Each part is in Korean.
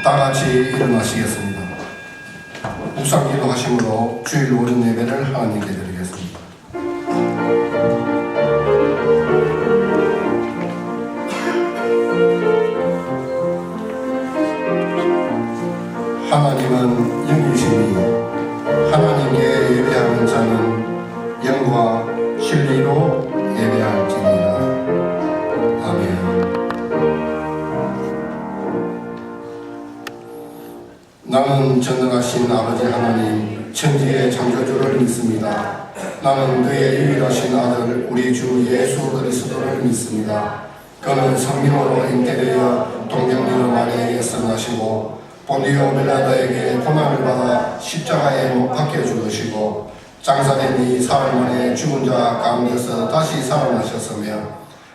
다 같이 일어나시겠습니다. 묵상기도 하심으로 주일 오전 예배를 하나님께 드리겠습니다. 하나님은 영이시니 하나님께 예배하는 자는 영과 진리로 예배할지니라. 아멘. 나는 전능하신 아버지 하나님 천지의 창조주를 믿습니다. 나는 그의 유일하신 아들 우리 주 예수 그리스도를 믿습니다. 그는 성령으로 잉태되어 동정녀 마리아에게서 나시고 본디오 빌라도에게 고난을 받아 십자가에 못 박혀 죽으시고 장사되니 사흘 만에 죽은 자 가운데서 다시 살아나셨으며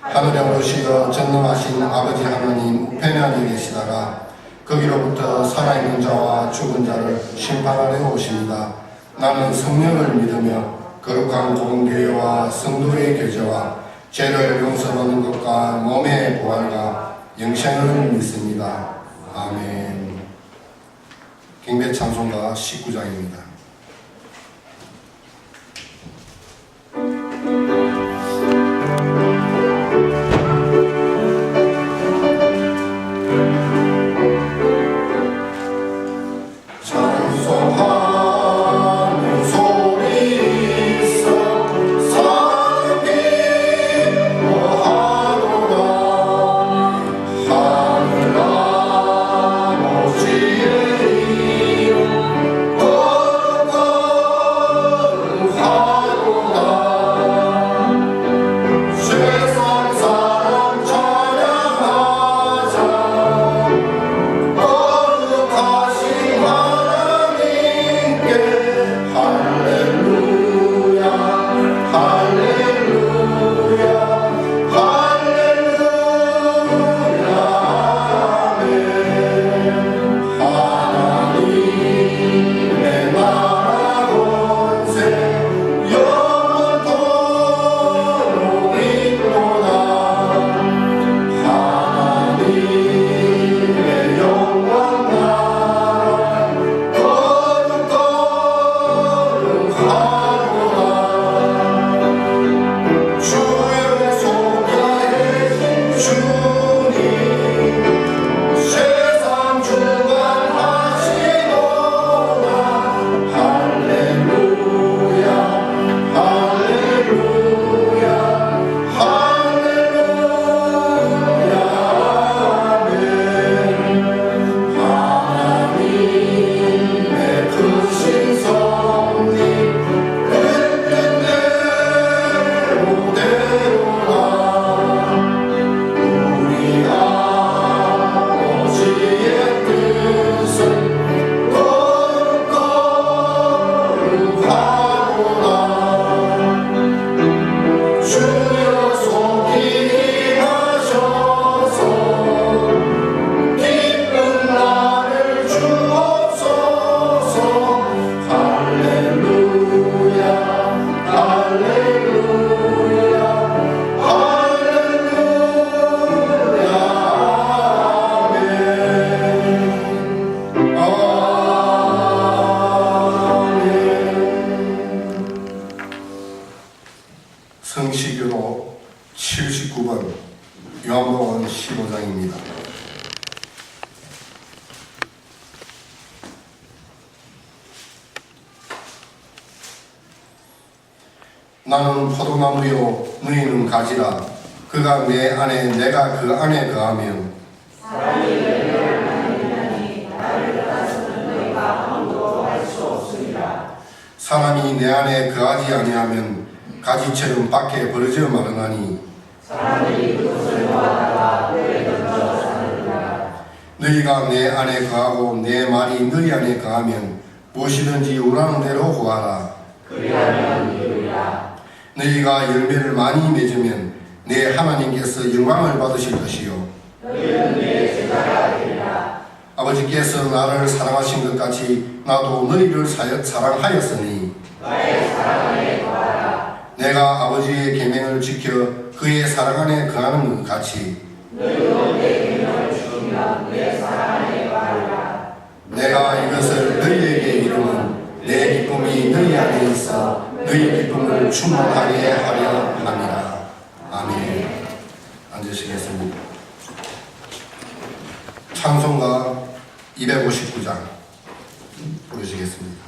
하늘에 오르시어 전능하신 아버지 하나님 우편에 앉아 계시다가 거기로부터 살아있는 자와 죽은 자를 심판하러 오십니다. 나는 성령을 믿으며 거룩한 공교회와 성도의 교제와 죄를 용서받는 것과 몸의 부활과 영생을 믿습니다. 아멘. 경배 찬송가 19장입니다. 성시교로 79번 요한복음 15장입니다. 나는 포도나무요 너희는 가지라. 그가 내 안에 내가 그 안에 거하면 사람이 열매를 맺느니 나를 떠나서는 너희가 아무것도 할 수 없으리라. 사람이 내 안에 거하지 아니하면 가지처럼 밖에 버려져 마르나니 사람이 그것을 모아다가 떼에 던져 사느니라. 너희가 내 안에 거하고 내 말이 너희 안에 거하면 무엇이든지 원하는 대로 구하라. 그리하면 이루리라. 너희가 열매를 많이 맺으면 내 하나님께서 영광을 받으실 것이요 너희는 내 제자가 되리라. 아버지께서 나를 사랑하신 것 같이 나도 너희를 사랑하였으니 나의 사랑 안에 거하라. 내가 아버지의 계명을 지켜 그의 사랑 안에 거하는 것 같이 너희도 내 계명을 지키면 내 사랑 안에 거하리라. 내가 이것을 너희에게 이루면 내 기쁨이 너희 안에 있어 너희 기쁨을 충만하게 하려 함이라. 아멘. 앉으시겠습니다. 찬송가 259장 부르시겠습니다.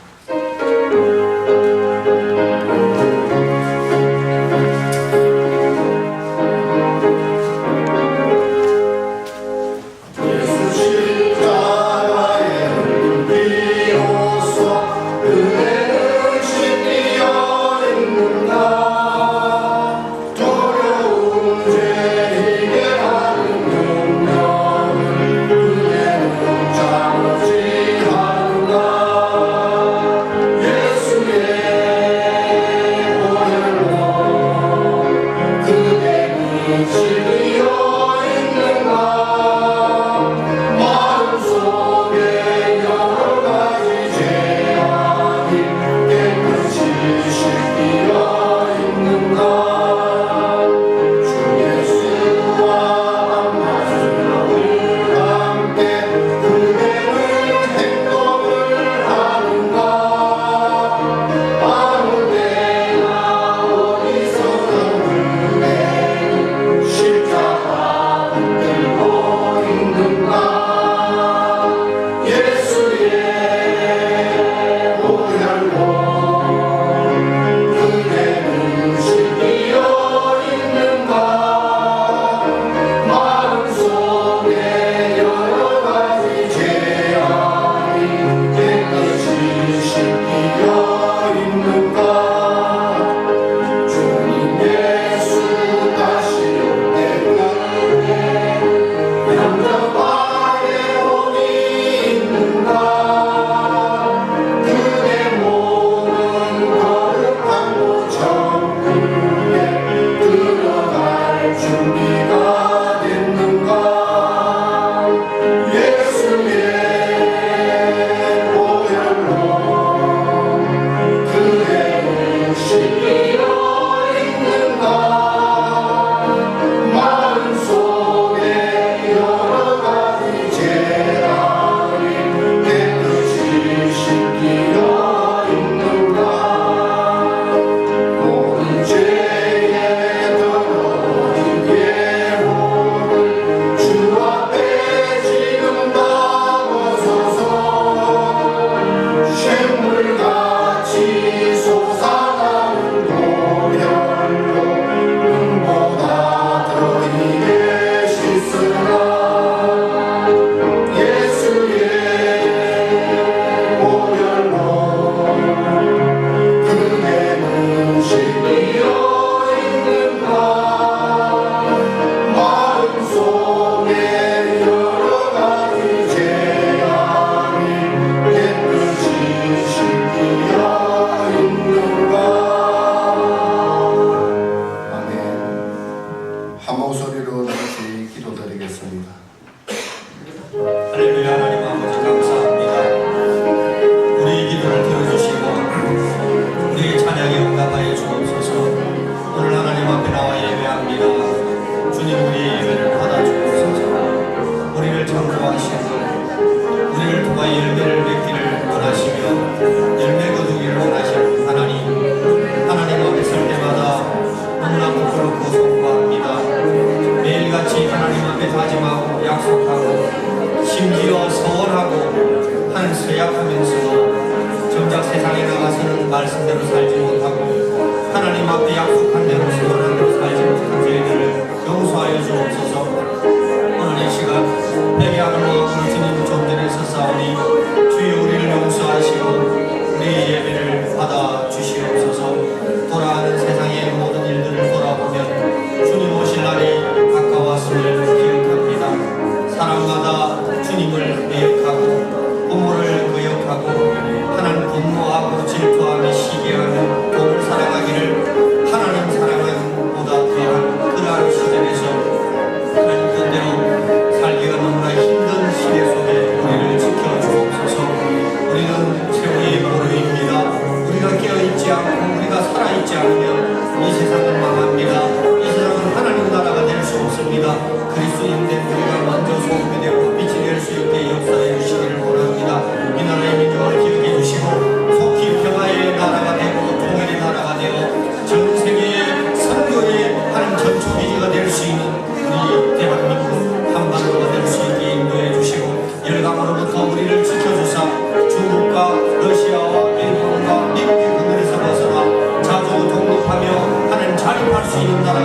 말씀대로 살지 못하고 하나님 앞에 약속한 대로 소원한 대로 살지 못한 저희들을 용서하여 주옵소서.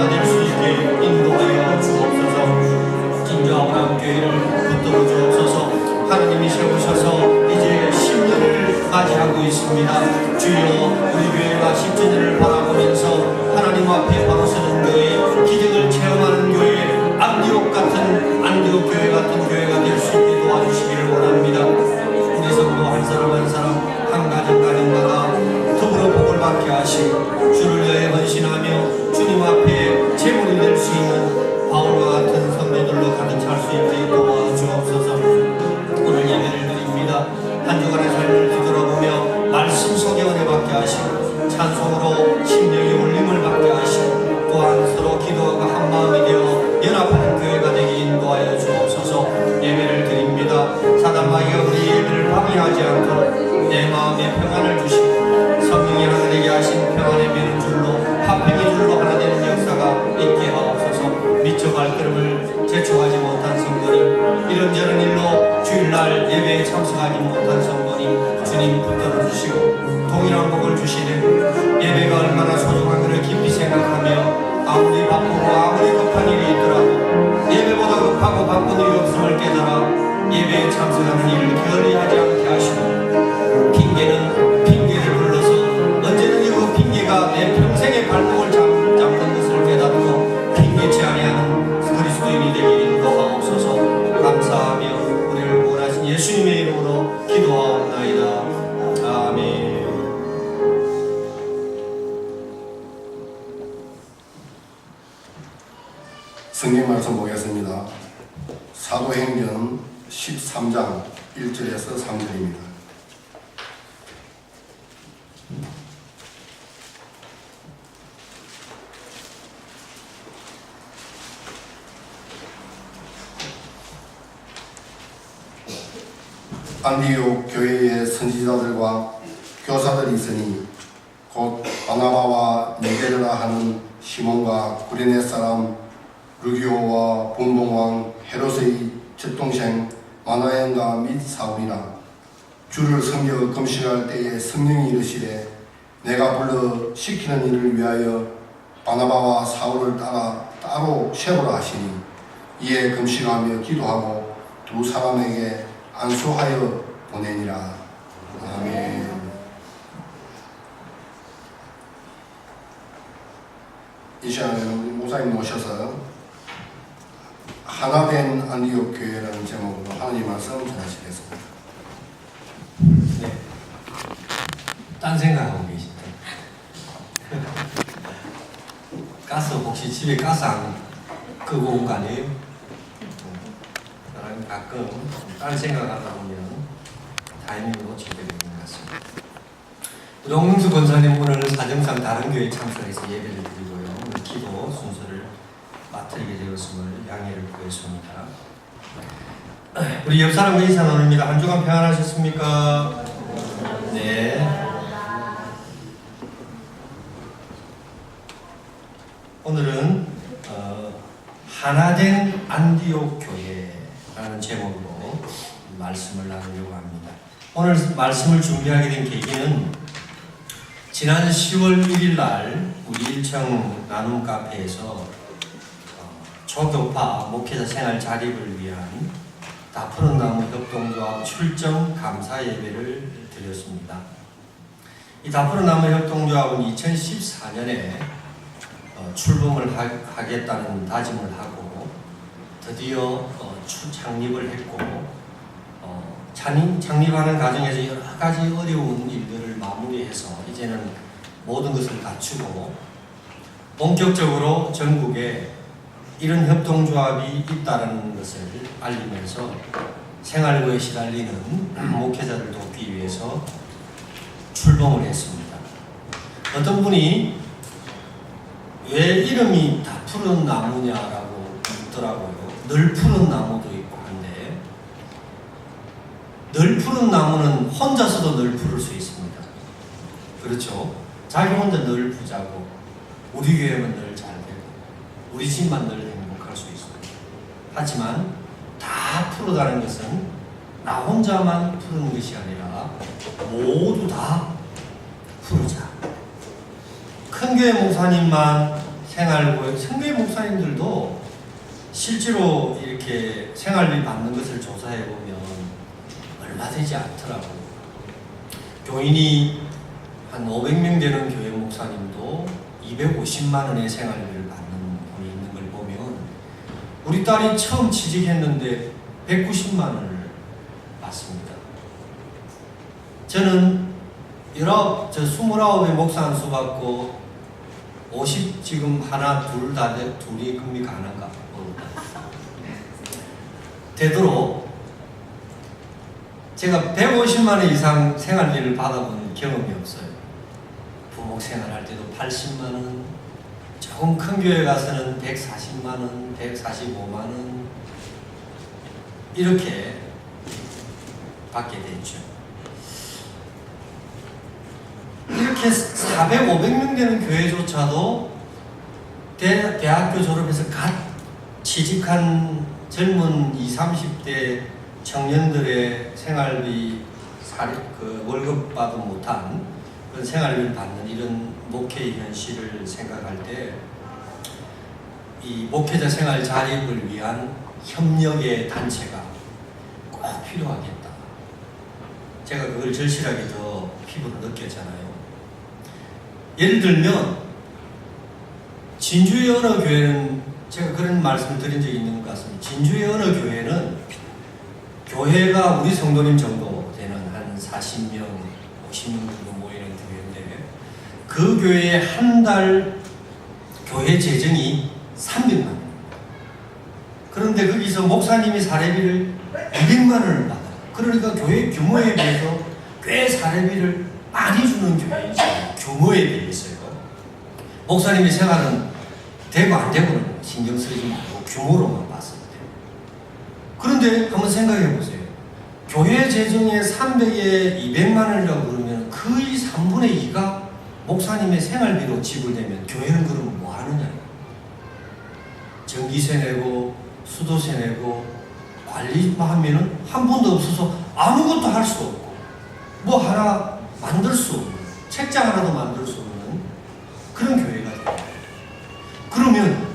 교회가 될 수 있게 인도하여 주옵소서. 진주아브라함 교회를 붙들어 주옵소서. 하나님이 세우셔서 이제 10년을 맞이하고 있습니다. 주여, 우리 교회가 10주년을 바라보면서 하나님 앞에 바로 서는 교회, 기적을 체험하는 교회, 안디옥 교회 같은 교회가 될 수 있게 도와주시기를 원합니다. 우리 성도 한 사람 한 사람, 한 가정 가정마다 더불어 복을 받게 하시고 주를 위하여 헌신하며 주님 앞에 제물이 될 수 있는 바울과 같은 성도들로 가득 찰 수 있게 도와주옵소서. 오늘 예배를 드립니다. 한 주간의 삶을 뒤돌아보며 말씀 속에 은혜 받게 하시고 찬송으로 심령의 울림을 받게 하시고 또한 서로 기도하고 한 마음이 되어 연합하는 교회가 되게 인도하여 주옵소서. 예배를 드립니다. 사단마귀가 우리 예배를 방해하지 않도록 내 마음에 평안을 주시고 성령이 하나 되게 하신 평안의 매는 줄로 화평의 줄로 하나 되는 역사가 있게 하옵소서. 미처 발걸음을 재촉하지 못한 성도님, 이런저런 일로 주일날 예배에 참석하지 못한 성도님, 주님 붙들어 주시고 동일한 복을 주시는 예배가 얼마나 소중한 것을 깊이 생각하며 아무리 바쁘고 아무리 급한 일이 있더라도 예배보다 급하고 바쁜 일이 없음을 깨달아 예배에 참석하는 일을 게을리 하지 않게 하시고 핑계를 불러서 언제든지 그 핑계가 내 평생의 발목을 잡는 것을 깨닫고 핑계치 아니하는 그리스도인이 되게 인도하옵소서. 감사하며 우리를 구원하신 예수님의 이름으로 기도하옵나이다. 아멘. 성경 말씀 보겠습니다. 사도행전 13장 1절에서 3절입니다. 안디옥 교회의 선지자들과 교사들이 있으니 곧 바나바와 니게르라 하는 시몬과 구레네 사람 루기오와 분봉왕 헤롯의 젖동생 마나엔과 및 사울이라. 주를 섬겨 금식할 때에 성령이 이르시되 내가 불러 시키는 일을 위하여 바나바와 사울을 따로 세우라 하시니 이에 금식하며 기도하고 두 사람에게 안수하여 보내니라. 아멘. 이 시간에는 목사님 모셔서 하나된 안디옥 교회라는 제목으로 하나님 말씀 전하시겠습니다. 네. 딴 생각하고 계시다. 가스 혹시 집에 가스 안 끄고 온 거 아니에요? 나랑 가끔 딴 생각하다 보면 타이밍을 놓치게 되는 것 같습니다. 롱수 권사님 오늘 사정상 다른 교회에 참석해서 예배를 드리고요. 오늘 기도 순서를 맡게 되었음을 양해를 구했습니다. 우리 옆 사람과 인사 나눕니다. 한 주간 평안하셨습니까? 네. 오늘은 하나된 안디옥 교회라는 제목으로 말씀을 나누려고 합니다. 오늘 말씀을 준비하게 된 계기는 지난 10월 1일 날 우리 일청 나눔 카페에서 조교파 목회자 생활 자립을 위한 다 푸른 나무 협동조합 출정 감사 예배를 드렸습니다. 이 다 푸른 나무 협동조합은 2014년에 출범을 하겠다는 다짐을 하고 드디어 창립을 했고 창립하는 과정에서 여러 가지 어려운 일들을 마무리해서 이제는 모든 것을 갖추고 본격적으로 전국에 이런 협동조합이 있다는 것을 알리면서 생활고에 시달리는 목회자를 돕기 위해서 출범을 했습니다. 어떤 분이 왜 이름이 다 푸른 나무냐라고 묻더라고요. 늘 푸른 나무도 있고 한데 늘 푸른 나무는 혼자서도 늘 푸를 수 있습니다. 그렇죠? 자기 혼자 늘 부자고 우리 교회만 늘 잘 되고 우리 집만 늘 행복할 수 있습니다. 하지만 다 푸르다는 것은 나 혼자만 푸는 것이 아니라 모두 다 푸르자. 큰 교회 목사님만 생활고 성교회 목사님들도 실제로 이렇게 생활비 받는 것을 조사해 보면 얼마 되지 않더라고요. 교인이 한 500명 되는 교회 목사님도 250만 원의 생활비를 받는 분이 있는 걸 보면 우리 딸이 처음 취직했는데 190만 원을 받습니다. 저는 29의 목사 한 수 받고 50 지금 하나 둘이 금이 가능가 되도록 제가 150만 원 이상 생활비를 받아본 경험이 없어요. 부목 생활할 때도 80만 원, 조금 큰 교회 가서는 140만 원, 145만 원 이렇게 받게 됐죠. 이렇게 400, 500명 되는 교회조차도 대학교 졸업해서 갓 취직한 젊은 20, 30대 청년들의 생활비 월급받도 못한 그런 생활비를 받는 이런 목회의 현실을 생각할 때 이 목회자 생활 자립을 위한 협력의 단체가 꼭 필요하겠다. 제가 그걸 절실하게 더 피부로 느꼈잖아요. 예를 들면 진주의 어느 교회는 제가 그런 말씀을 드린 적이 있는 것 같습니다. 진주의 어느 교회는 교회가 우리 성도님 정도 되는 한 40명, 50명 정도 모이는 교회인데 그 교회의 한 달 교회 재정이 300만 원. 그런데 거기서 목사님이 사례비를 200만 원을 받아요. 그러니까 교회 규모에 비해서 꽤 사례비를 많이 주는 교회이죠. 규모에 비해서요. 목사님의 생활은 되고 안 되고는 신경 쓰지 말고 규모로만 봤을 때. 그런데 한번 생각해 보세요. 교회 재정의 300에 200만 원이라고 그러면 거의 3분의 2가 목사님의 생활비로 지불되면 교회는 그러면 뭐 하느냐? 전기세 내고 수도세 내고 관리만 하면은 한 번도 없어서 아무것도 할 수 없고 뭐 하나 만들 수 없는 책장 하나도 만들 수 없는 그런 교회가 돼요. 그러면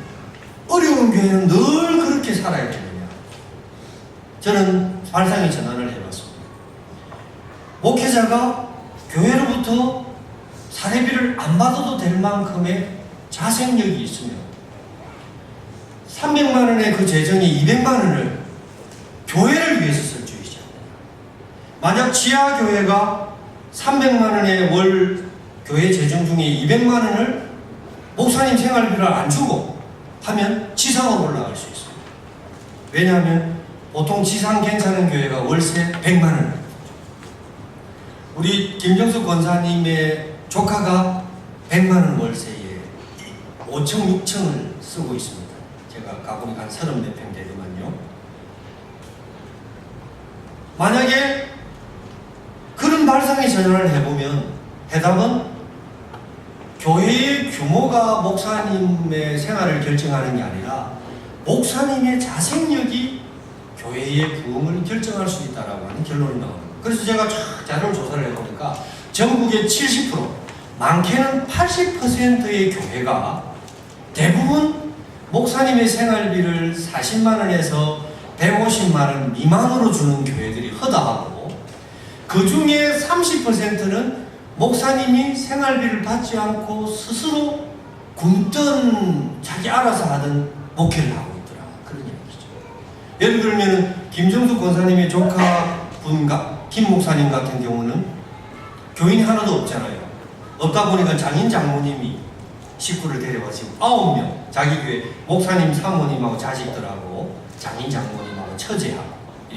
어려운 교회는 늘 그렇게 살아야 되느냐? 저는 발상의 전환을 해봤습니다. 목회자가 교회로부터 사례비를 안 받아도 될 만큼의 자생력이 있으면 300만 원의 그 재정이 200만 원을 교회를 위해서 쓸 수 있죠. 만약 지하교회가 300만 원의 월 교회 재정 중에 200만 원을 목사님 생활비를 안 주고 하면 지상으로 올라갈 수 있어요. 왜냐하면 보통 지상 괜찮은 교회가 월세 100만 원. 우리 김정숙 권사님의 조카가 100만 원 월세에 5층, 6층을 쓰고 있습니다. 제가 가보니까 한 30몇 평 되더만요. 만약에 그런 발상의 전환을 해보면 해답은 교회의 규모가 목사님의 생활을 결정하는 게 아니라 목사님의 자생력이 교회의 부흥을 결정할 수 있다라고 하는 결론이 나옵니다. 그래서 제가 자료 조사를 해보니까 전국의 70%, 많게는 80%의 교회가 대부분 목사님의 생활비를 40만 원에서 150만 원 미만으로 주는 교회들이 허다하고 그 중에 30%는 목사님이 생활비를 받지 않고 스스로 굶든 자기 알아서 하던 목회를 하고 있더라. 그런 얘기죠. 예를 들면 김정숙 권사님의 조카분과 김 목사님 같은 경우는 교인이 하나도 없잖아요. 없다 보니까 장인 장모님이 식구를 데려와 지금 9명 자기 교회 목사님 사모님하고 자식들하고 장인 장모님하고 처제하고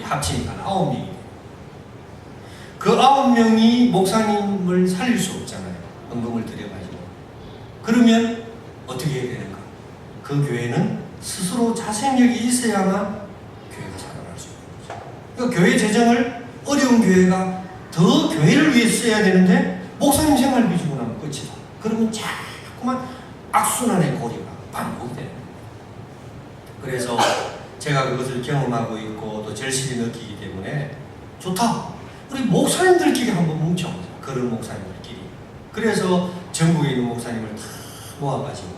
합치니까 9명이 그 9명이 목사님을 살릴 수 없잖아요. 헌금을 드려가지고. 그러면 어떻게 해야 되는가? 그 교회는 스스로 자생력이 있어야만 교회가 살아날 수 있는 거죠. 그러니까 교회 재정을 어려운 교회가 더 교회를 위해 써야 되는데 목사님 생활비 주고 나면 끝이다. 그러면 자꾸만 악순환의 고리가 반복이 되는 거예요. 그래서 제가 그것을 경험하고 있고 또 절실히 느끼기 때문에 좋다. 우리 목사님들끼리 한번 뭉쳐보자. 그런 목사님들끼리. 그래서 전국에 있는 목사님을 다 모아가지고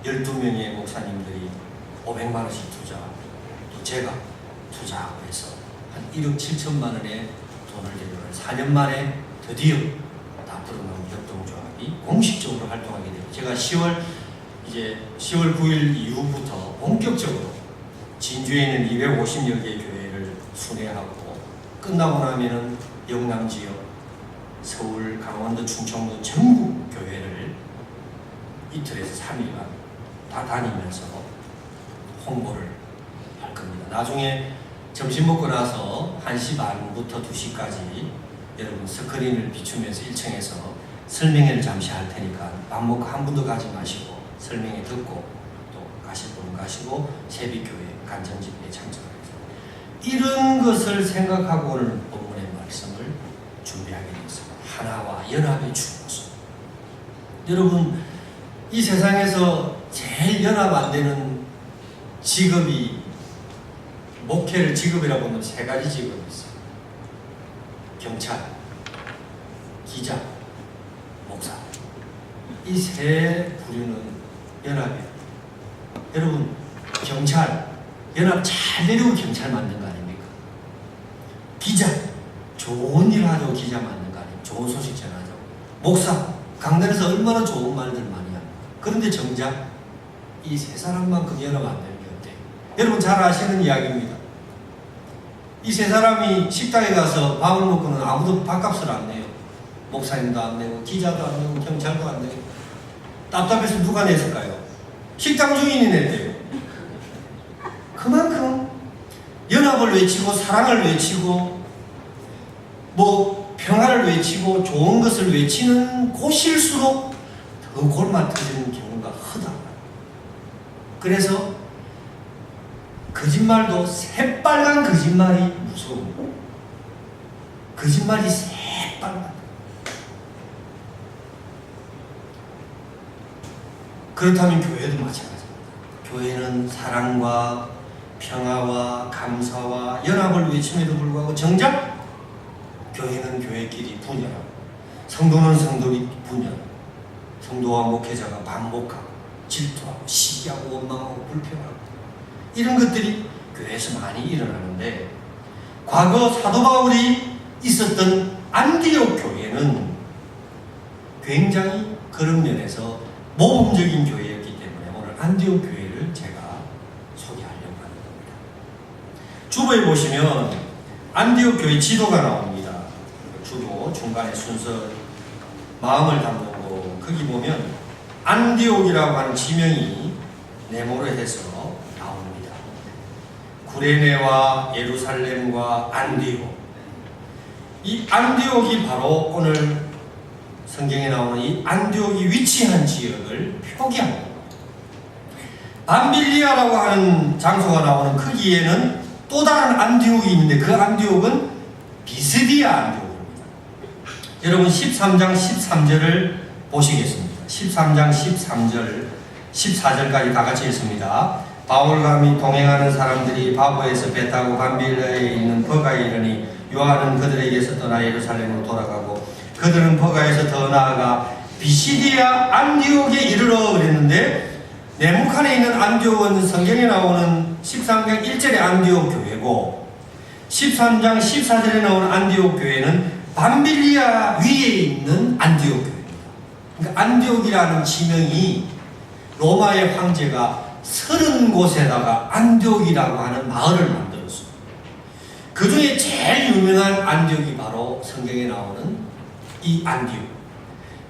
12명의 목사님들이 500만 원씩 투자, 또 제가 투자하고 해서 한 1억 7천만 원의 돈을 들여서 4년 만에 드디어 다프로놈 협동조합이 공식적으로 활동하게 되고, 제가 10월 9일 이후부터 본격적으로 진주에 있는 250여 개 교회를 순회하고, 끝나고 나면은 영남 지역, 서울, 강원도, 충청도 전국 교회를 이틀에서 3일간 다 다니면서 홍보를 할 겁니다. 나중에 점심 먹고 나서 1시 반부터 2시까지 여러분 스크린을 비추면서 1층에서 설명회를 잠시 할 테니까 밥 먹고 한 분도 가지 마시고 설명회 듣고 또 가실 분은 가시고 세비교회 간증집회에 참석하겠습니다. 이런 것을 생각하고 오늘 본문의 말씀을 준비하게 되었습니다. 하나와 연합의 주모습. 여러분, 이 세상에서 제일 연합 안 되는 직업이, 목회를 직업이라고 하면 3가지 직업이 있어요. 경찰, 기자, 목사. 이 3 부류는 연합이에요. 여러분, 경찰, 연합 잘 내리고 경찰 만든 거 아닙니까? 기자, 좋은 일 하자고 기자 만든 거 아닙니까? 좋은 소식 전하자고. 목사, 강단에서 얼마나 좋은 말들 많이 합니다. 그런데 정작 이 3사람만큼 연합 안 되는 게 어때요? 여러분 잘 아시는 이야기입니다. 이 3사람이 식당에 가서 밥을 먹고는 아무도 밥값을 안 내요. 목사님도 안 내고, 기자도 안 내고, 경찰도 안 내고. 답답해서 누가 냈을까요? 식당 주인이 냈대요. 그만큼 연합을 외치고 사랑을 외치고 평화를 외치고 좋은 것을 외치는 곳일수록 더 골마 터지는 경우가 크다. 그래서 거짓말도 새빨간 거짓말이 무서운 거예요. 거짓말이 새빨간. 그렇다면 교회도 마찬가지입니다. 교회는 사랑과 평화와 감사와 연합을 외침에도 불구하고 정작 교회는 교회끼리 분열하고, 성도는 성도끼리 분열하고, 성도와 목회자가 반목하고 질투하고 시기하고 원망하고 불평하고, 이런 것들이 교회에서 많이 일어나는데, 과거 사도 바울이 있었던 안디옥 교회는 굉장히 그런 면에서 모범적인 교회였기 때문에 오늘 안디옥 교회를 제가 소개하려고 하는 겁니다. 주보에 보시면 안디옥 교회 지도가 나옵니다. 주보 중간에 순서 마음을 담는 거, 거기 보면 안디옥이라고 하는 지명이 네모로 해서 나옵니다. 구레네와 예루살렘과 안디옥. 이 안디옥이 바로 오늘 성경에 나오는 이 안디옥이 위치한 지역을 표기합니다. 밤빌리아라고 하는 장소가 나오는 크기에는 또 다른 안디옥이 있는데, 그 안디옥은 비스디아 안디옥입니다. 여러분 13장 13절을 보시겠습니다. 13장 13절 14절까지 다 같이 읽습니다. 바울과 및 동행하는 사람들이 바보에서 배 타고 밤빌리아에 있는 버가에 이르니 요한은 그들에게서 떠나 예루살렘으로 돌아가고, 그들은 버가에서 더 나아가 비시디아 안디옥에 이르러 그랬는데, 네묵칸에 있는 안디옥은 성경에 나오는 13장 1절의 안디옥 교회고, 13장 14절에 나오는 안디옥 교회는 밤빌리아 위에 있는 안디옥 교회입니다. 그러니까 안디옥이라는 지명이 로마의 황제가 30곳에다가 안디옥이라고 하는 마을을 만들었어요. 그 중에 제일 유명한 안디옥이 바로 성경에 나오는 이 안디옥.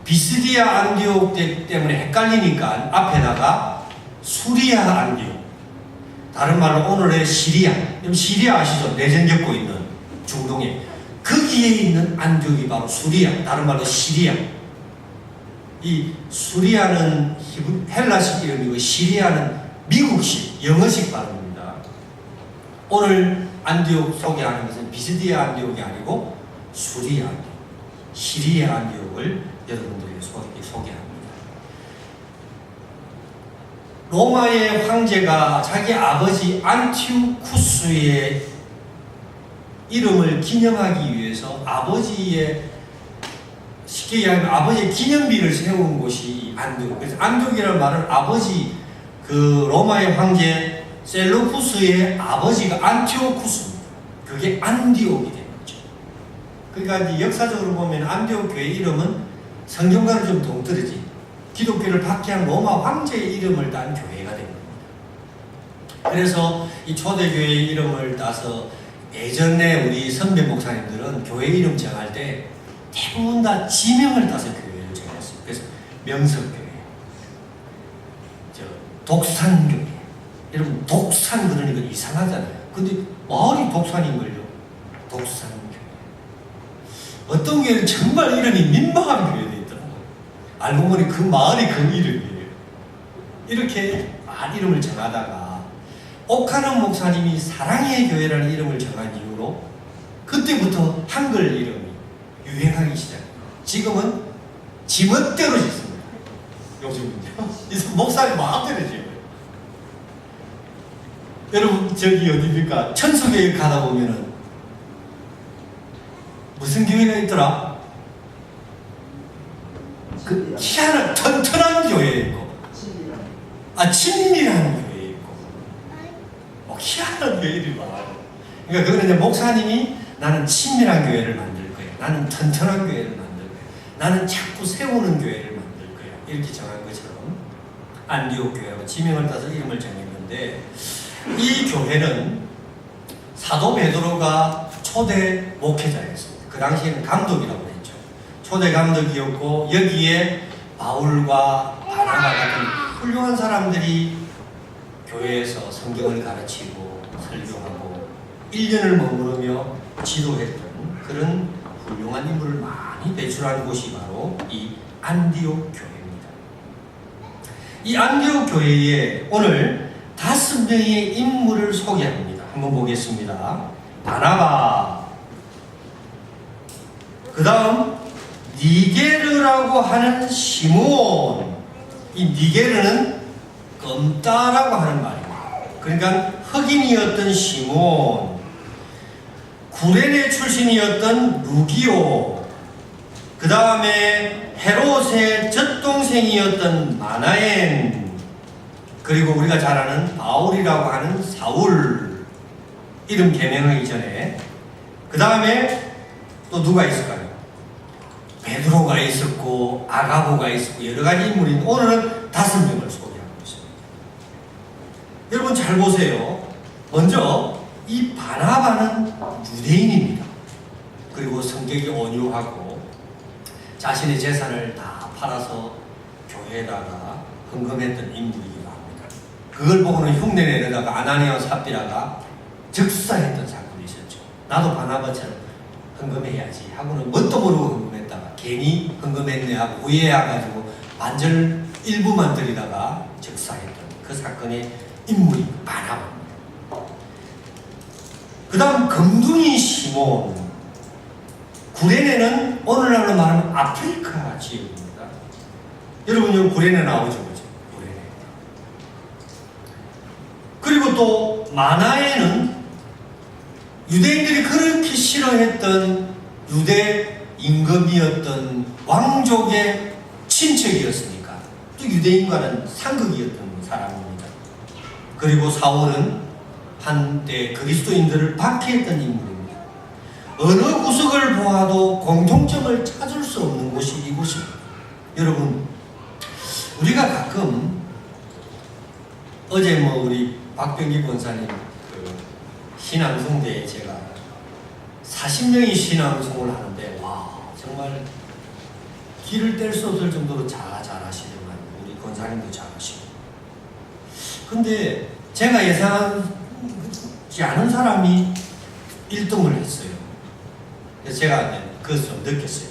비스디아 안디옥 때문에 헷갈리니까 앞에다가 수리아 안디옥, 다른 말로 오늘의 시리아. 시리아 아시죠? 내전 겪고 있는 중동에, 거기에 있는 안디옥이 바로 수리아, 다른 말로 시리아. 이 수리아는 헬라식 이름이고 시리아는 미국식 영어식 발음입니다. 오늘 안디옥 소개하는 것은 비스디아 안디옥이 아니고 수리아 안디옥, 시리아 안디옥을 여러분들에게 소개합니다. 로마의 황제가 자기 아버지 안티우쿠스의 이름을 기념하기 위해서 쉽게 얘기하면 아버지의 기념비를 세운 곳이 안디옥. 그래서 안디옥이라는 말은 아버지 그 로마의 황제 셀루쿠스의 아버지가 안티오쿠스입니다. 그게 안디옥이 된 거죠. 그러니까 이제 역사적으로 보면 안디옥 교회 이름은 성경과는 좀 동떨어진 기독교를 박해한 로마 황제의 이름을 딴 교회가 된 겁니다. 그래서 이 초대교회의 이름을 따서 예전에 우리 선배 목사님들은 교회 이름 정할 때 대부분 다 지명을 따서 교회를 정했어요. 그래서 명석교회, 독산교회. 여러분 독산 그러니까 이상하잖아요. 근데 마을이 독산인걸요. 독산교회. 어떤 교회는 정말 이름이 민망한 교회도 있더라고요. 알고 보니 그 마을이 그 이름이에요. 이렇게 이름을 정하다가 옥하는 목사님이 사랑의 교회라는 이름을 정한 이후로 그때부터 한글 이름이 유행하기 시작해요. 지금은 지멋대로 짓습니다. 요즘은요. 목사님 마음대로 지어요. 여러분 저기 어디입니까? 천수교회 가다 보면은 무슨 교회가 있더라? 그 희한한 튼튼한 교회 있고 친밀한 교회 있고 희한한 교회들이 많아요. 그러니까 그거는 이제 목사님이 나는 친밀한 교회를 만들 거야. 나는 튼튼한 교회를 만들 거야. 나는 자꾸 세우는 교회를 만들 거야. 이렇게 정한 것처럼 안디옥 교회라고 지명을 따서 이름을 정했는데 이 교회는 사도 베드로가 초대 목회자였습니다. 그 당시에는 감독이라고 했죠. 초대 감독이었고 여기에 바울과 바나바 같은 훌륭한 사람들이 교회에서 성경을 가르치고 설교하고 1년을 머무르며 지도했던 그런 훌륭한 인물을 많이 배출한 곳이 바로 이 안디옥 교회입니다. 이 안디옥 교회에 오늘 5명의 인물을 소개합니다. 한번 보겠습니다. 바나바, 그 다음 니게르라고 하는 시몬. 이 니게르는 검다라고 하는 말입니다. 그러니까 흑인이었던 시몬, 구레네 출신이었던 루기오, 그 다음에 헤롯의 젖동생이었던 마나엔, 그리고 우리가 잘 아는 바울이라고 하는 사울, 이름 개명하기 전에. 그 다음에 또 누가 있을까요? 베드로가 있었고 아가보가 있었고 여러 가지 인물이 오늘은 5명을 소개하고 있습니다. 여러분 잘 보세요. 먼저 이 바나바는 유대인입니다. 그리고 성격이 온유하고 자신의 재산을 다 팔아서 교회에다가 헌금했던 인물이기도 합니다. 그걸 보고는 흉내내려다가 아나니아와 삽비라가 즉사했던 사건이 있었죠. 나도 바나바처럼 헌금해야지 하고는 뭣도 모르고 헌금했다가 괜히 헌금했네 하고 후회해가지고 반절 일부만 드리다가 즉사했던 그 사건의 인물이 바나바입니다. 그 다음 금둥이 시몬. 구레네는 오늘날로 말하면 아프리카 지역입니다. 여러분 여기 구레네 나오죠, 그죠? 구레네. 그리고 또 마나에는 유대인들이 그렇게 싫어했던 유대 임금이었던 왕족의 친척이었으니까 또 유대인과는 상극이었던 사람입니다. 그리고 사울은 한때 그리스도인들을 박해했던 인물입니다. 어느 구석을 보아도 공통점을 찾을 수 없는 곳이 이곳입니다. 여러분 우리가 가끔 어제 우리 박병기 권사님 신앙송대에 제가 40명이 신앙송을 하는데 와 정말 길을 뗄 수 없을 정도로 잘하시더만 우리 권사님도 잘하시고. 근데 제가 예상하지 않은 사람이 1등을 했어요. 그래서 제가 그것을 좀 느꼈어요.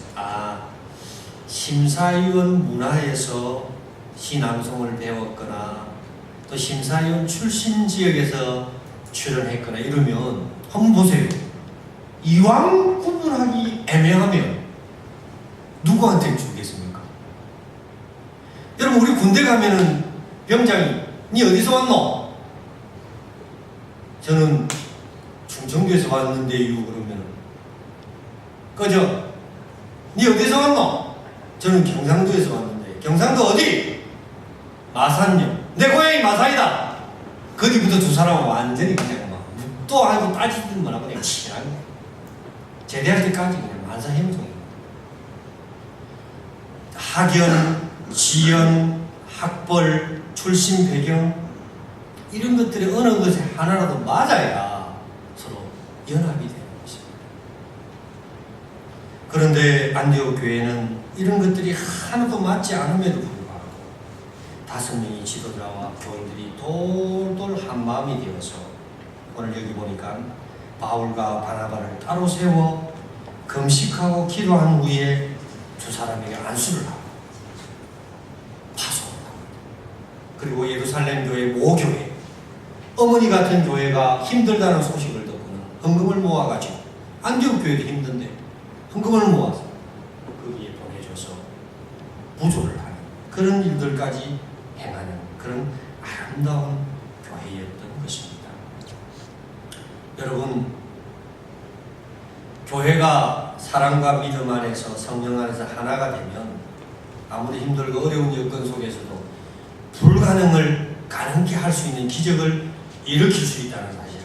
심사위원 문화에서 신앙송을 배웠거나 또 심사위원 출신 지역에서 출연했거나 이러면 한번 보세요. 이왕 구분하기 애매하면 누구한테 주겠습니까? 여러분 우리 군대 가면은 병장이 니 어디서 왔노? 저는 충청도에서 왔는데요. 그러면 그죠? 니 어디서 왔노? 저는 경상도에서 왔는데. 경상도 어디? 마산역. 내 고향이 마산이다. 거기부터 두 사람은 완전히 그냥 막 또 하고 따지든 뭐라고 그냥 친하게 제대할 때까지 그냥 만사형통이에요. 학연, 지연, 학벌, 출신 배경 이런 것들이 어느 것에 하나라도 맞아야 서로 연합이 되는 것입니다. 그런데 안디옥 교회는 이런 것들이 하나도 맞지 않음에도 불구하고 5명의 지도자와 교인들이 돌돌 한 마음이 되어서 오늘 여기 보니까 바울과 바나바를 따로 세워 금식하고 기도한 후에 두 사람에게 안수를 하고 파송을 하고 그리고 예루살렘 교회 모교회 어머니 같은 교회가 힘들다는 소식을 듣고는 헌금을 모아가지고 안디옥 교회도 힘든데 헌금을 모아서 거기에 보내줘서 부조를 하는 그런 일들까지 행하는 그런 아름다운 교회였던 것입니다. 여러분, 교회가 사랑과 믿음 안에서 성령 안에서 하나가 되면 아무리 힘들고 어려운 여건 속에서도 불가능을 가능케 할 수 있는 기적을 일으킬 수 있다는 사실을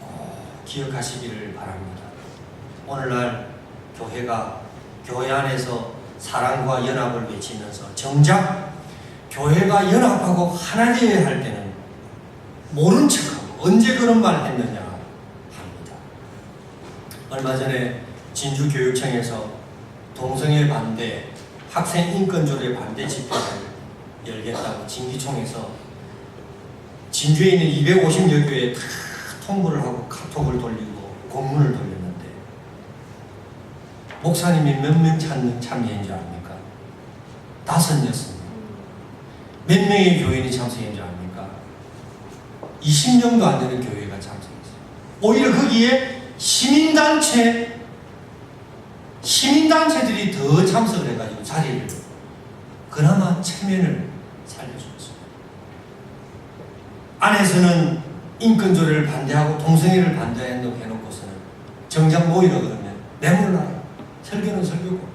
꼭 기억하시기를 바랍니다. 오늘날 교회가 교회 안에서 사랑과 연합을 외치면서 정작 교회가 연합하고 하나 되어야 할 때는 모른 척하고 언제 그런 말을 했느냐 합니다. 얼마 전에 진주교육청에서 동성애 반대, 학생 인권조례 반대 집회를 열겠다고 진기총에서 진주에 있는 250여 교회에 다 통보를 하고 카톡을 돌리고 공문을 돌렸는데 목사님이 몇 명 참여한 줄 압니까? 5, 6명. 몇 명의 교인이 참석한 줄 압니까? 20명도 안 되는 교회가 참석했어요. 오히려 거기에 시민단체들이 더 참석을 해가지고 자리를 그나마 체면을 살려줬어요. 안에서는 인권조례를 반대하고 동성애를 반대한다고 해놓고서는 정작 모이라 그러면 내몰라요. 설교는 설교고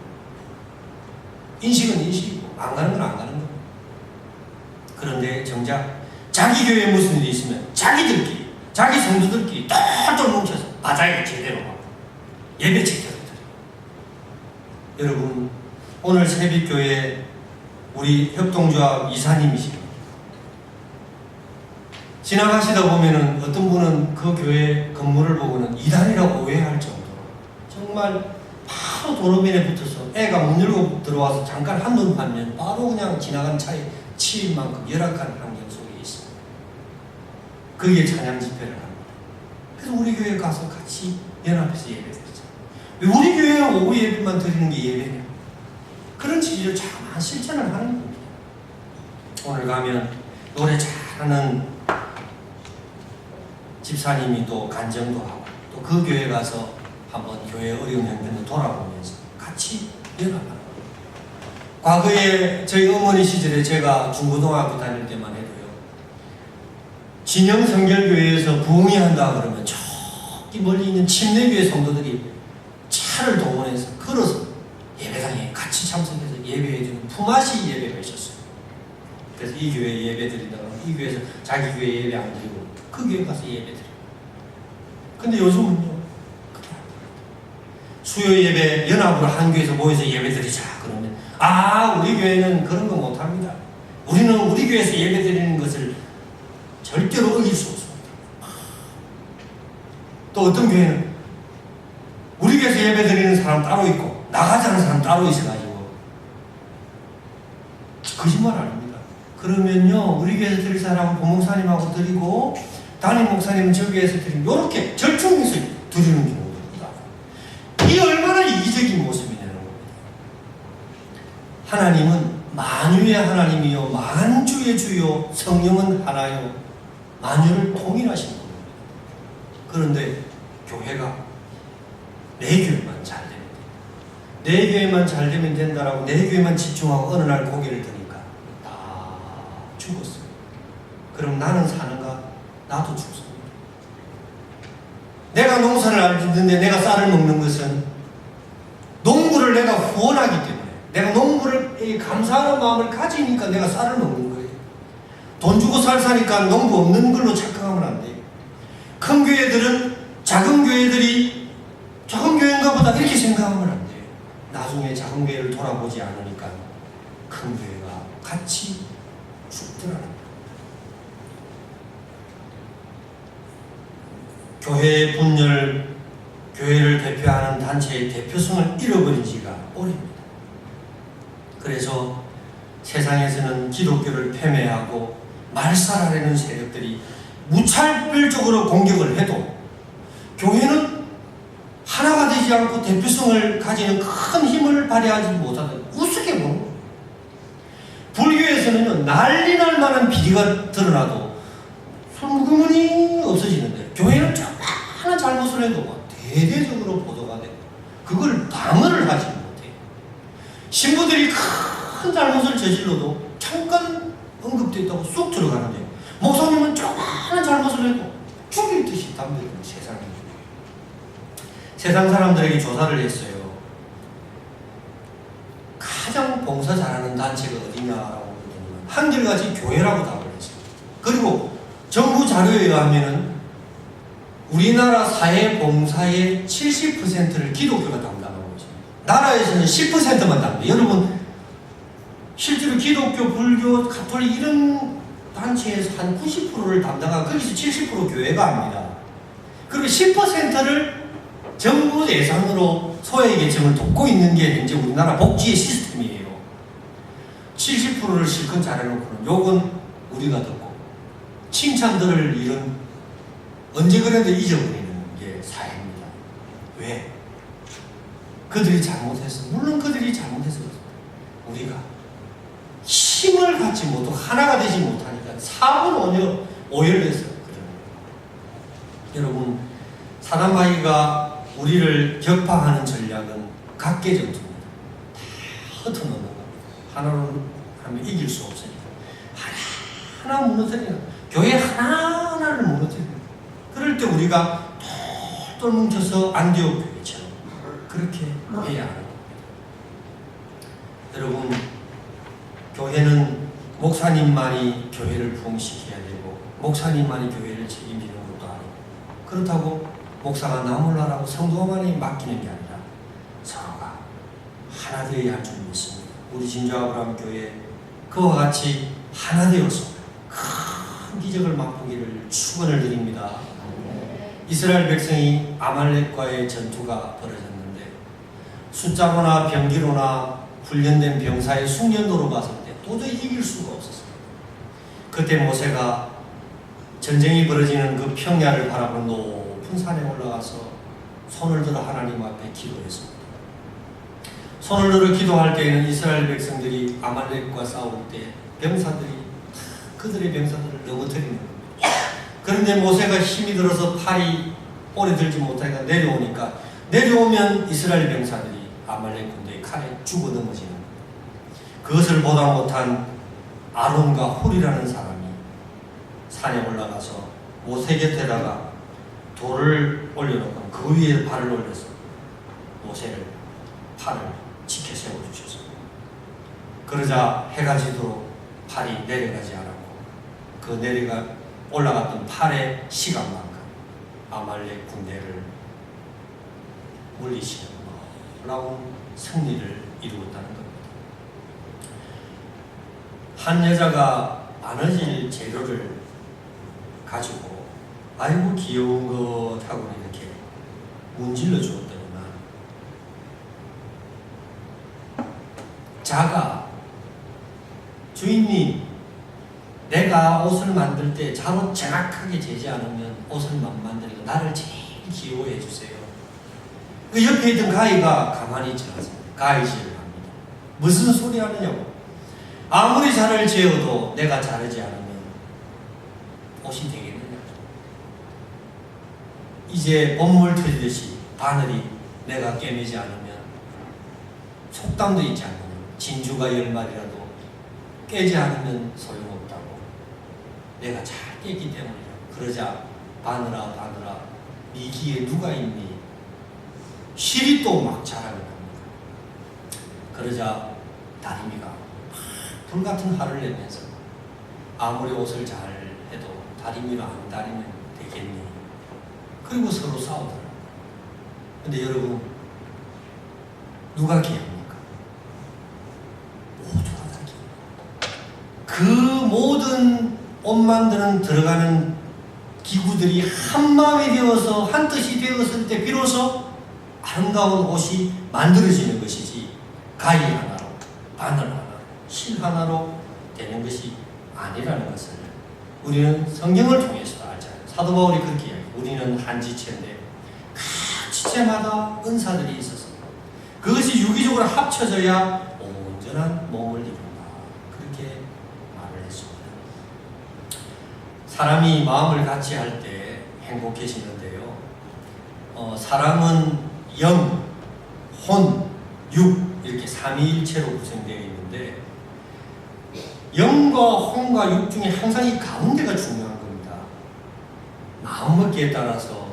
인식은 인식이고 안 가는 건 안 가는 거고. 그런데 정작 자기 교회에 무슨 일이 있으면 자기들끼리 자기 성도들끼리 똘똘 뭉쳐서 바자회를 제대로 하고 예배 제대로 드려요. 여러분, 오늘 새빛교회 우리 협동조합 이사님이십니다. 지나가시다 보면은 어떤 분은 그 교회 건물을 보고는 이단이라고 오해할 정도로 정말 바로 도로변에 붙어서 애가 문 열고 들어와서 잠깐 한눈 파면 바로 그냥 지나간 차에 치일 만큼 열악한 환경 속에 있습니다. 거기에 찬양 집회를 합니다. 그래서 우리 교회 가서 같이 연합해서 예배 드리죠. 왜 우리 교회에 오후 예배만 드리는 게 예배냐? 그런 지지를 참 실천을 하는 겁니다. 오늘 가면 노래 잘하는 집사님이 또 간증도 하고 또 그 교회 가서 한번 교회 어려운 형편을 돌아보면서 같이 연합하는 거예요. 과거에 저희 어머니 시절에 제가 중고등학교 다닐 때만 해도요. 진영 성결교회에서 부흥회 한다 그러면 저기 멀리 있는 침례교회 성도들이 차를 동원해서 걸어서 예배당에 같이 참석해서 예배해주는 품앗이 예배가 있었어요. 그래서 이 교회에 예배 드린다고 하면 이 교회에서 자기 교회 예배 안 드리고 그 교회 가서 예배 드려요. 근데 요즘은요. 수요 예배 연합으로 한 교회에서 모여서 예배 드리자 그러면 우리 교회는 그런 거 못합니다. 우리는 우리 교회에서 예배 드리는 것을 절대로 어길 수 없습니다. 또 어떤 교회는 우리 교회에서 예배 드리는 사람 따로 있고 나가자는 사람 따로 있어가지고 거짓말 아닙니다. 그러면요 우리 교회에서 드릴 사람은 부목사님하고 드리고 담임 목사님은 저 교회에서 드리면 이렇게 절충해서 드리는 경우도 있다. 이 얼마나 이기적인 모습이냐는 겁니다. 하나님은 만유의 하나님이요 만주의 주요 성령은 하나요 만유를 통일하신 겁니다. 그런데 교회가 내 교회만 잘 되면 돼. 내 교회만 잘 되면 된다라고 내 교회만 집중하고 어느 날 고개를 드니까 다 죽었어요. 그럼 나는 사는가? 나도 죽습니다. 내가 농사를 안 짓는데 내가 쌀을 먹는 것은 농부를 내가 후원하기 때문에 내가 농부를 감사하는 마음을 가지니까 내가 쌀을 먹는 거예요. 돈 주고 사니까 농부 없는 걸로 착각하면 안 돼요. 큰 교회들은 작은 교회들이 작은 교회인가 보다 이렇게 생각하면 안 돼요. 나중에 작은 교회를 돌아보지 않으니까 큰 교회가 같이 죽더라는 교회의 분열, 교회를 대표하는 단체의 대표성을 잃어버린 지가 오래입니다. 그래서 세상에서는 기독교를 폄훼하고 말살하려는 세력들이 무차별적으로 공격을 해도 교회는 하나가 되지 않고 대표성을 가지는 큰 힘을 발휘하지 못하는 우습게 보는 거예요. 불교에서는 난리 날 만한 비리가 드러나도 소문이 없어지는데 교회는 조그마한 잘못을 해도 대대적으로 보도가 되고 그걸 방어를 하지 못해요. 신부들이 큰 잘못을 저질러도 잠깐 언급됐다고 쑥 들어가는데 목사님은 조그마한 잘못을 해도 죽일 듯이 담배를 세상에. 세상 사람들에게 조사를 했어요. 가장 봉사 잘하는 단체가 어디냐라고 물어보면 한결같이 교회라고 답을 했어요. 그리고 정부 자료에 의하면 우리나라 사회 봉사의 70%를 기독교가 담당하고 있습니다. 나라에서는 10%만 담당해요. 여러분 실제로 기독교, 불교, 가톨릭 이런 단체에서 한 90%를 담당하고 거기서 70% 교회가 합니다. 그리고 10%를 정부 예산으로 소외계층을 돕고 있는 게 현재 우리나라 복지의 시스템이에요. 70%를 실컷 잘해놓고는 욕은 우리가 듣고 칭찬들을 잃은 언제 그래도 잊어버리는 게 사회입니다. 왜? 그들이 잘못했어. 물론 그들이 잘못했어. 우리가 힘을 갖지 못하고 하나가 되지 못하니까 사분 오열해서 여러분 사단마귀가 우리를 격파하는 전략은 각계전투입니다. 다 흩어놓는 겁니다. 하나로 하면 이길 수 없으니까 하나 무너뜨리는 교회 하나하나를 무너뜨리는 그럴 때 우리가 똘똘 뭉쳐서 안디옥 교회처럼 그렇게 해야 하는 겁니다. 여러분 교회는 목사님만이 교회를 부흥시켜야 되고 목사님만이 교회를 책임지는 것도 아니고 그렇다고 목사가 나몰라라고 성도만이 맡기는 게 아니라 서로가 하나 되어야 할 줄 믿습니다. 우리 진주 아브라함 교회 그와 같이 하나 되어서 큰 기적을 맛보기를 축원을 드립니다. 이스라엘 백성이 아말렉과의 전투가 벌어졌는데 숫자로나 병기로나 훈련된 병사의 숙련도로 봤을 때 도저히 이길 수가 없었어요. 그때 모세가 전쟁이 벌어지는 그 평야를 바라보는 높은 산에 올라가서 손을 들어 하나님 앞에 기도했습니다. 손을 들어 기도할 때에는 이스라엘 백성들이 아말렉과 싸울 때 병사들이 그들의 병사들을 넘어뜨리는 겁니다. 그런데 모세가 힘이 들어서 팔이 오래 들지 못하니까 내려오면 이스라엘 병사들이 아말렉 군대의 칼에 죽어 넘어지는 겁니다. 그것을 보다 못한 아론과 홀이라는 사람이 산에 올라가서 모세 곁에다가 돌을 올려놓고 그 위에 발을 올려서 모세를 팔을 지켜 세워주셨습니다. 그러자 해가 지도록 팔이 내려가지 않았고 그 올라갔던 팔의 시간만큼 아말렉 군대를 물리치는 놀라운 승리를 이루었다는 겁니다. 한 여자가 바느질 재료를 가지고 아이고 귀여운 것하고 이렇게 문질러 주었더니만 자가 주인님 내가 옷을 만들 때 자로 정확하게 재지 않으면 옷을 못 만드니까 나를 제일 귀여워해 주세요. 그 옆에 있던 가위가 가만히 있지 않습니다. 가위질을 합니다. 무슨 소리 하느냐고. 아무리 자를 재어도 내가 자르지 않으면 옷이 되겠느냐. 이제 봄물 터지듯이 바늘이 내가 꿰매지 않으면 속담도 있지 않느냐. 진주가 10마리라도 깨지 않으면 소용없다고. 내가 잘 깼기 때문이다. 그러자 바늘아 네 귀에 누가 있니? 실이 또 막 자라게 합니다. 그러자 다리미가 불같은 화를 내면서 아무리 옷을 잘 해도 다리미로 안 다리면 되겠니? 그리고 서로 싸우더라. 근데 여러분, 누가 기합니까? 모두가 다 기합니다. 그 모든 옷 만드는 들어가는 기구들이 한 마음이 되어서 한 뜻이 되었을 때 비로소 아름다운 옷이 만들어지는 것이지, 가위 하나로, 바늘 하나로, 실 하나로 되는 것이 아니라는 것을 우리는 성경을 통해서도 알잖아요. 사도 바울이 그렇게 이야기해요. 우리는 한 지체인데 각 지체마다 은사들이 있어서 그것이 유기적으로 합쳐져야 온전한 몸을 이룬다. 그렇게 말을 했습니다. 사람이 마음을 같이 할 때 행복해지는데요. 사람은 영, 혼, 육 이렇게 삼위일체로 구성되어 있는데 영과 혼과 육 중에 항상 이 가운데가 중요한 겁니다. 마음먹기에 따라서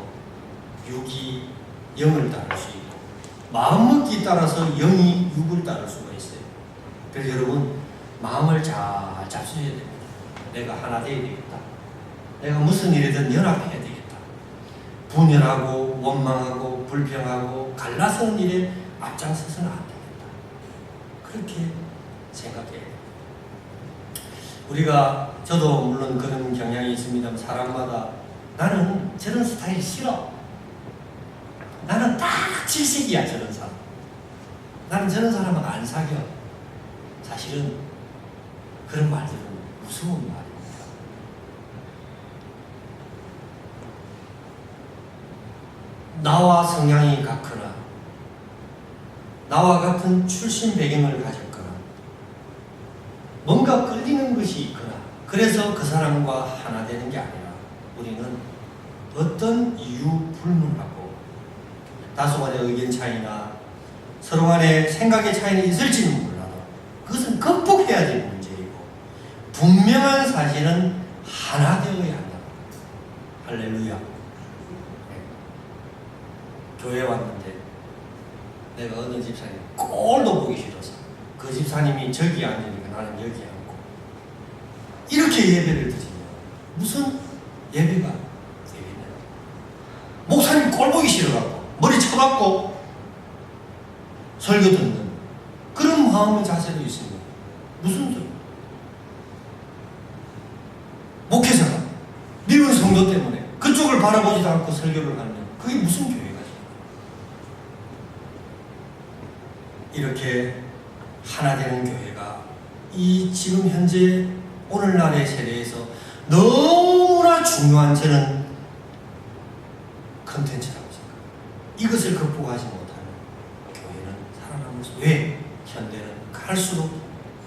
육이 영을 따를 수 있고 마음먹기에 따라서 영이 육을 따를 수가 있어요. 그래서 여러분, 마음을 잘 잡수셔야 됩니다. 내가 하나 되어야 되겠다. 내가 무슨 일이든 연합해야 되겠다. 분열하고 원망하고 불평하고 갈라서는 일에 앞장서서는 안 되겠다. 그렇게 생각해야 돼요. 우리가, 저도 물론 그런 경향이 있습니다만, 사람마다 나는 저런 스타일 싫어. 나는 딱 질색이야, 저런 사람. 나는 저런 사람하고 안 사겨. 사실은 그런 말들은 무서운 말입니다. 나와 성향이 같거나 나와 같은 출신 배경을 가졌거나 뭔가 끌리는 것이 있거나 그래서 그 사람과 하나 되는 게 아니라 우리는 어떤 이유 불문하고 다소간의 의견 차이나 서로 간의 생각의 차이는 있을지는 몰라도 그것은 극복해야 될 문제이고 분명한 사실은 하나 되어야 한다. 할렐루야. 교회 왔는데 내가 어느 집사님 꼴도 보기 싫어서 그 집사님이 저기 앉으니까 나는 여기 앉고 이렇게 예배를 드리면 무슨 예배가 되겠냐. 목사님 꼴 보기 싫어갖고 머리 쳐박고 설교 듣는 그런 마음의 자세도 있습니다. 무슨 소리? 목회자가 미운 성도 때문에 그쪽을 바라보지도 않고 설교를 하는 그게 무슨 교회가? 이렇게 하나 되는 교회가 이 지금 현재 오늘날의 세대에서 너무나 중요한 저는 컨텐츠라고 생각합니다. 이것을 극복하지 못하는 교회는 살아남을 수. 왜? 현대는 갈수록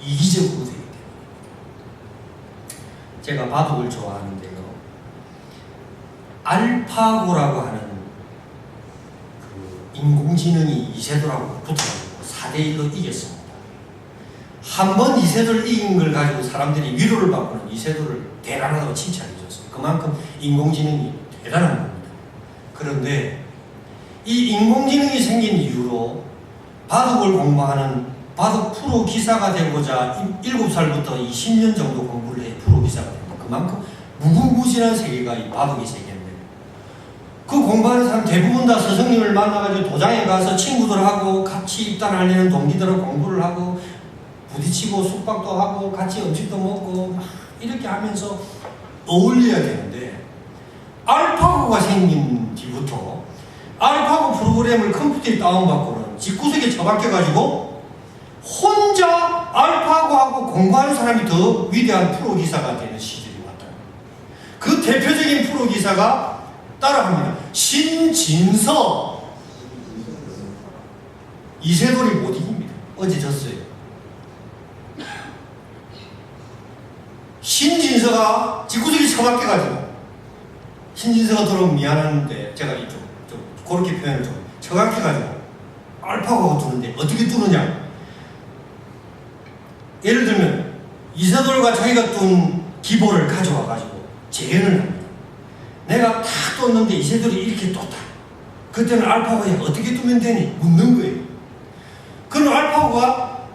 이기적으로 되기 때문에. 제가 바둑을 좋아하는데요. 알파고라고 하는 그 인공지능이 이세돌하고 붙어가지고 4대1로 이겼습니다. 한 번 이세돌을 이긴 걸 가지고 사람들이 위로를 받고는 이세돌을 대단하다고 칭찬해줬어요. 그만큼 인공지능이 대단한 겁니다. 그런데 이 인공지능이 생긴 이후로 바둑을 공부하는 바둑 프로 기사가 되고자 7살부터 20년 정도 공부를 해 프로 기사가 됩니다. 그만큼 무궁무진한 세계가 이 바둑이 세계인데 그 공부하는 사람 대부분 다 스승님을 만나가지고 도장에 가서 친구들하고 같이 입단하려는 동기들하고 공부를 하고 부딪히고 숙박도 하고 같이 음식도 먹고 막 이렇게 하면서 어울려야 되는데 알파고가 생긴 뒤부터 알파고 프로그램을 컴퓨터에 다운받고는 집구석에 처박혀가지고 혼자 알파고하고 공부하는 사람이 더 위대한 프로기사가 되는 시절이 왔다. 그 대표적인 프로기사가 따라합니다. 신진서. 이세돌이 못 이깁니다. 어제 졌어요. 신진서가 집구석에 처박혀가지고 신진서가 들어오면 미안한데 제가 좀 그렇게 표현을 좀 처박혀가지고 알파고가 두는데 어떻게 두느냐. 예를 들면 이세돌과 자기가 둔 기보를 가져와가지고 재현을 합니다. 내가 탁 떴는데 이세돌이 이렇게 떴다. 그때는 알파고가 어떻게 두면 되니? 묻는 거예요. 그럼 알파고가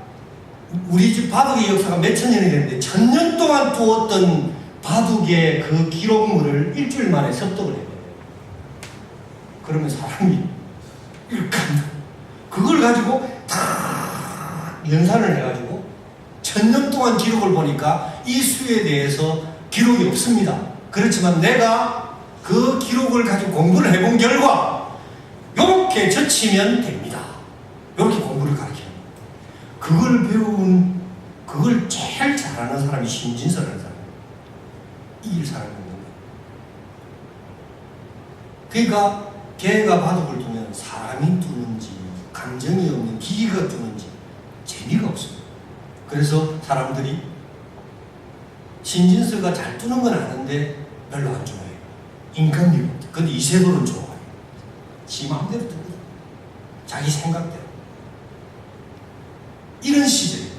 우리 집 바둑의 역사가 몇천 년이 됐는데 1000년 동안 두었던 바둑의 그 기록물을 일주일 만에 습득을 해요. 그러면 사람이 이렇게 그걸 가지고 다 연산을 해가지고 1000년 동안 기록을 보니까 이 수에 대해서 기록이 없습니다. 그렇지만 내가 그 기록을 가지고 공부를 해본 결과 이렇게 젖히면 됩니다. 이렇게 공부를 가르쳐요. 그걸 배운, 그걸 제일 잘하는 사람이 신진서라는 사람이에요. 이길 사람이 없는 거예요. 그러니까 걔가 바둑을 두면 사람이 두는지 감정이 없는 기계가 두는지 재미가 없어요. 그래서 사람들이 신진서가 잘 두는 건 아는데 별로 안 좋아해요. 인간미가 없대. 근데 이세돌은 좋아해요. 지 마음대로 두거든. 자기 생각대로. 이런 시절이에요.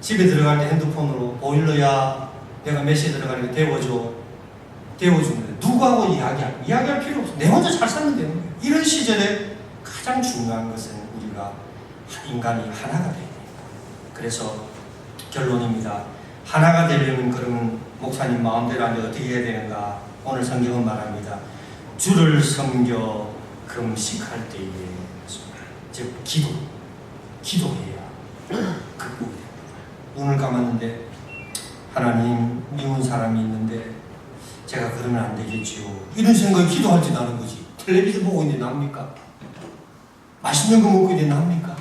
집에 들어갈 때 핸드폰으로 보일러야 내가 몇 시에 들어가니까 데워주는데 누구하고 이야기할 필요 없어. 내 혼자 잘 살면 되는 거예요. 이런 시절에 가장 중요한 것은 우리가 인간이 하나가 돼야 됩니다. 그래서 결론입니다. 하나가 되려면 그러면 목사님 마음대로 하는데 어떻게 해야 되는가? 오늘 성경은 말합니다. 주를 섬겨 금식할 때에 즉 기도해야 극복이 됩니다. 눈을 감았는데 하나님 미운 사람이 있는데 제가 그러면 안 되겠지요. 이런 생각이 기도할 때 나는 거지. 텔레비전 보고 있는데 납니까? 맛있는 거 먹고 있는데 납니까?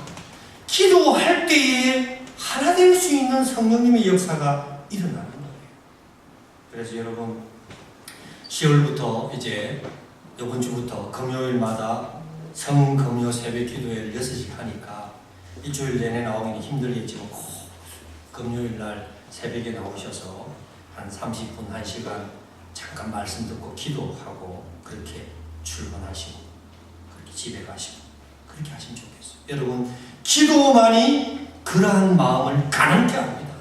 기도할 때에 하나 될 수 있는 성령님의 역사가 일어나는 거예요. 그래서 여러분 10월부터 이제 이번 주부터 금요일마다 성금요 새벽 기도회를 6시 하니까 일주일 내내 나오기는 힘들겠지만 꼭 금요일날 새벽에 나오셔서 한 30분, 1시간 잠깐 말씀 듣고 기도하고 그렇게 출근하시고 그렇게 집에 가시고 그렇게 하시면 좋겠어요. 여러분 기도만이 그러한 마음을 가능케 합니다.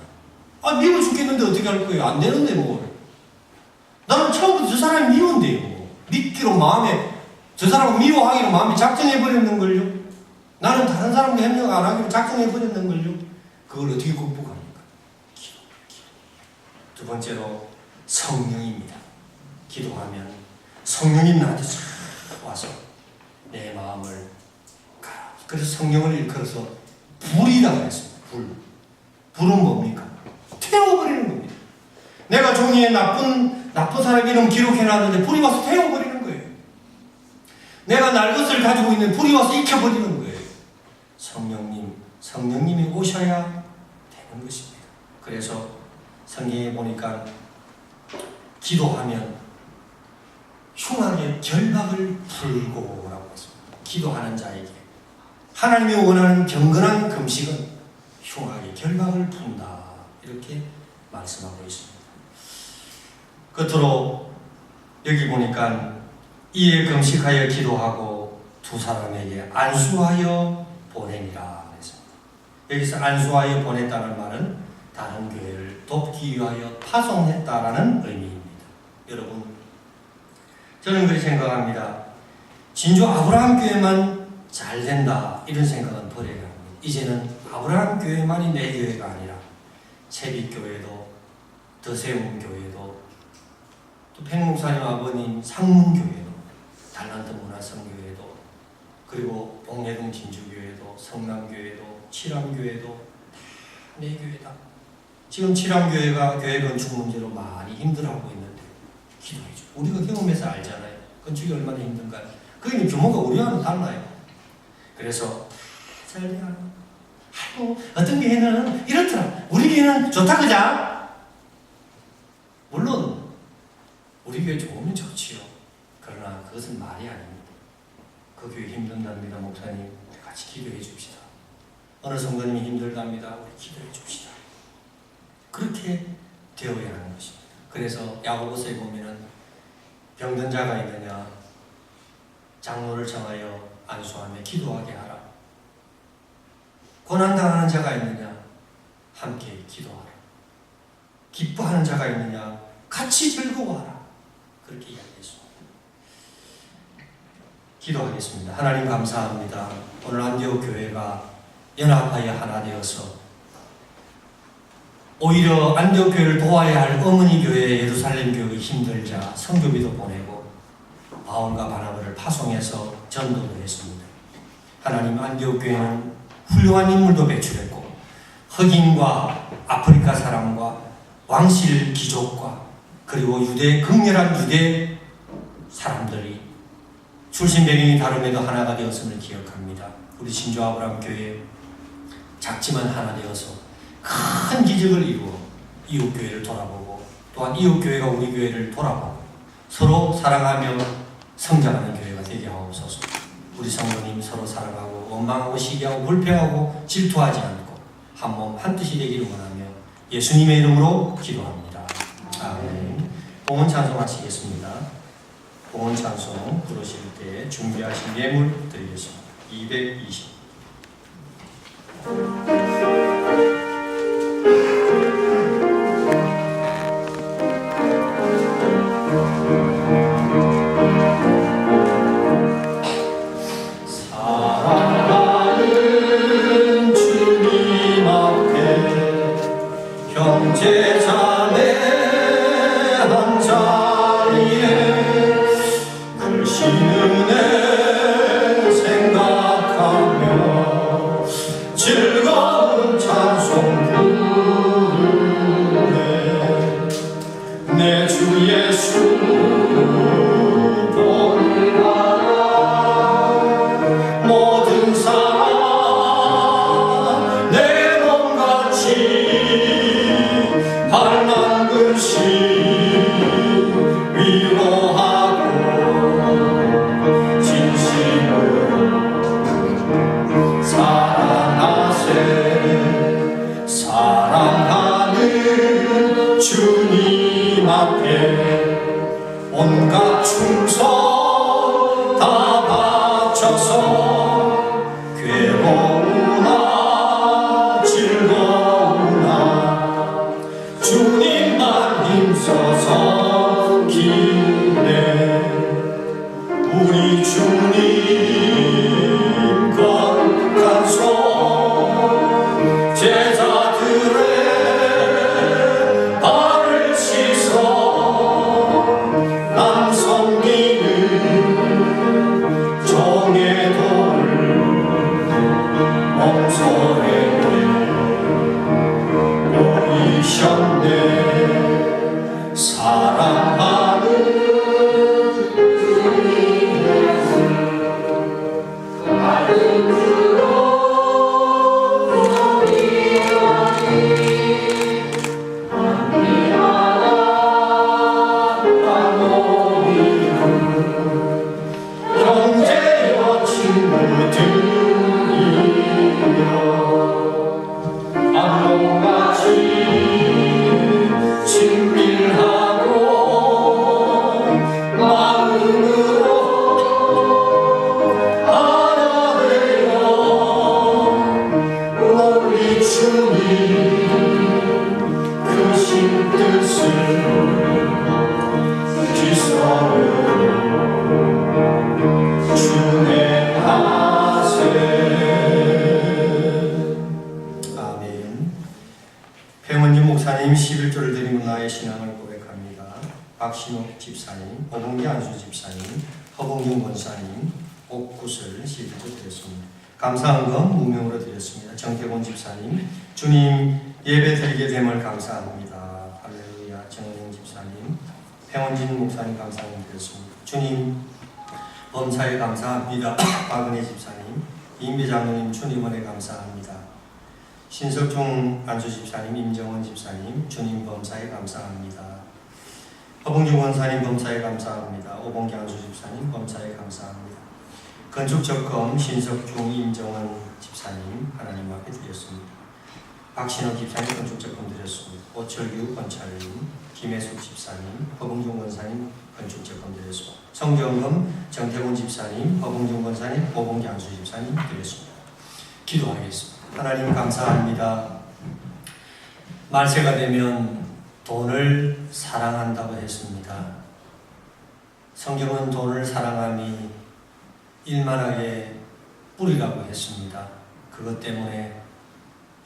미워 죽겠는데 어떻게 할 거예요? 안 되는데 뭐. 나는 처음부터 저 사람이 미운데요. 믿기로 마음에 저 사람을 미워하기로 마음에 작정해버렸는걸요. 나는 다른 사람과 협력 안 하기로 작정해버렸는걸요. 그걸 어떻게 극복합니까? 기도. 두 번째로 성령입니다. 기도하면 성령이 나한테 싹 와서 내 마음을 가라. 그래서 성령을 일컬어서 불이라고 했습니다. 불은 뭡니까? 태워버리는 겁니다. 내가 종이에 나쁜 사람 이름 기록해놨는데 불이 와서 태워버리는 거예요. 내가 날 것을 가지고 있는 불이 와서 익혀버리는 거예요. 성령님이 오셔야 되는 것입니다. 그래서 성경에 보니까 기도하면 흉악의 결박을 풀고라고 했습니다. 기도하는 자에게 하나님이 원하는 경건한 금식은 흉악의 결박을 푼다. 이렇게 말씀하고 있습니다. 끝으로 여기 보니까 이에 금식하여 기도하고 두 사람에게 안수하여 보내니라 했습니다. 여기서 안수하여 보냈다는 말은 다른 교회를 돕기 위하여 파송했다라는 의미입니다. 여러분, 저는 그렇게 생각합니다. 진주 아브라함 교회만 잘 된다 이런 생각은 버려야 합니다. 이제는 아브라함 교회만이 내 교회가 아니라 채빛교회도 더세움 교회도 또 팽목사님 아버님 상문교회도 달란트 문화성교회도 그리고 봉래동 진주교회도 성남교회도 칠암교회도 내 교회다. 지금 칠암교회가 교회 건축 문제로 많이 힘들어하고 있는데 기도해줘. 우리가 경험해서 알잖아요. 건축이 얼마나 힘든가. 그게 규모가 우리와는 달라요. 그래서 잘 돼요. 아이고 어떤 교회는 이렇더라. 우리 교회는 좋다 그자. 물론 우리 교회 좋으면 좋지요. 그러나 그것은 말이 아닙니다. 그 교회 힘든답니다. 목사님 우리 같이 기도해 줍시다. 어느 성도님이 힘들답니다. 우리 기도해 줍시다. 그렇게 되어야 하는 것입니다. 그래서 야고보서에 보면은 병든 자가 있느냐 장로를 정하여 안수하며 기도하게 하라. 고난당하는 자가 있느냐 함께 기도하라. 기뻐하는 자가 있느냐 같이 즐거워하라. 그렇게 이야기했습니다. 기도하겠습니다. 하나님 감사합니다. 오늘 안디옥 교회가 연합하여 하나 되어서 오히려 안디옥 교회를 도와야 할 어머니 교회 예루살렘 교회 힘들자 선교비도 보내고 바울과 바나바를 파송해서 전도도 했습니다. 하나님, 안디옥 교회는 훌륭한 인물도 배출했고 흑인과 아프리카 사람과 왕실 귀족과 그리고 극렬한 유대 사람들이 출신 배경이 다름에도 하나가 되었음을 기억합니다. 우리 신주 아브라함 교회 작지만 하나 되어서 큰 기적을 이루어 이웃 교회를 돌아보고 또한 이웃 교회가 우리 교회를 돌아보고 서로 사랑하며 성장하는 교회가 되게 하옵소서. 우리 성도님 서로 사랑하고 원망하고 시기하고 불평하고 질투하지 않고 한 몸 한 뜻이 되기를 원하며 예수님의 이름으로 기도합니다. 아멘. 봉헌 찬송 마치겠습니다. 봉헌 찬송 부르실 때 준비하신 예물 드리겠습니다. 220. 사랑하는 주님 앞에 형제 자매 한 자리에 크신 은혜 생각하며 즐거운 찬송 부르네. 내 주 예수 보리라. 모든 사람 내 몸같이 발만 글씨 위로하고 진심으로 사랑하세. 사랑하는 주님 앞에 온갖 충성 다 바쳐서 괴로우나 즐거우나 주님만 힘써서 기네. 우리 주님 거룩한 손 제자들의 발을 씻어 남 섬기는 종의 도를 멍설에 보이셨네. 사랑하는 형제여 친구들이여 안목같이 친밀하고 마음으로 하나 되어 우리 주님 크신 뜻을 지성으로 준행하세. 아멘. 배원진 목사님 11조를 드리고 나의 신앙을 고백합니다. 박신옥 집사님, 오봉기 안수 집사님, 허봉경 권사님, 옥구슬 11조 드렸습니다. 감사한금 무명으로 드렸습니다. 정태곤 집사님, 주님 예배 드리게 됨을 감사합니다. 할렐루야. 정은영 집사님, 배원진 목사님 감사함 드렸습니다. 주님 범사에 감사합니다. 박은혜 집사님, 임비 장로님 주님 은혜 감사합니다. 신석중 안수 집사님, 임정원 집사님 주님 범사에 감사합니다. 허봉중 원사님 범사에 감사합니다. 오봉기 안수 집사님 범사에 감사합니다. 건축적금 신석중 임정원 집사님 하나님 앞에 드렸습니다. 박신호 집사님 건축적금 드렸습니다. 오철규 권찰님, 김혜숙 집사님, 허봉중 원사님 건축적금 드렸습니다. 성경금 정태곤 집사님, 허봉중 권사님, 오봉기 안수 집사님 드렸습니다. 기도하겠습니다. 하나님 감사합니다. 말세가 되면 돈을 사랑한다고 했습니다. 성경은 돈을 사랑함이 일만하게 뿌리라고 했습니다. 그것 때문에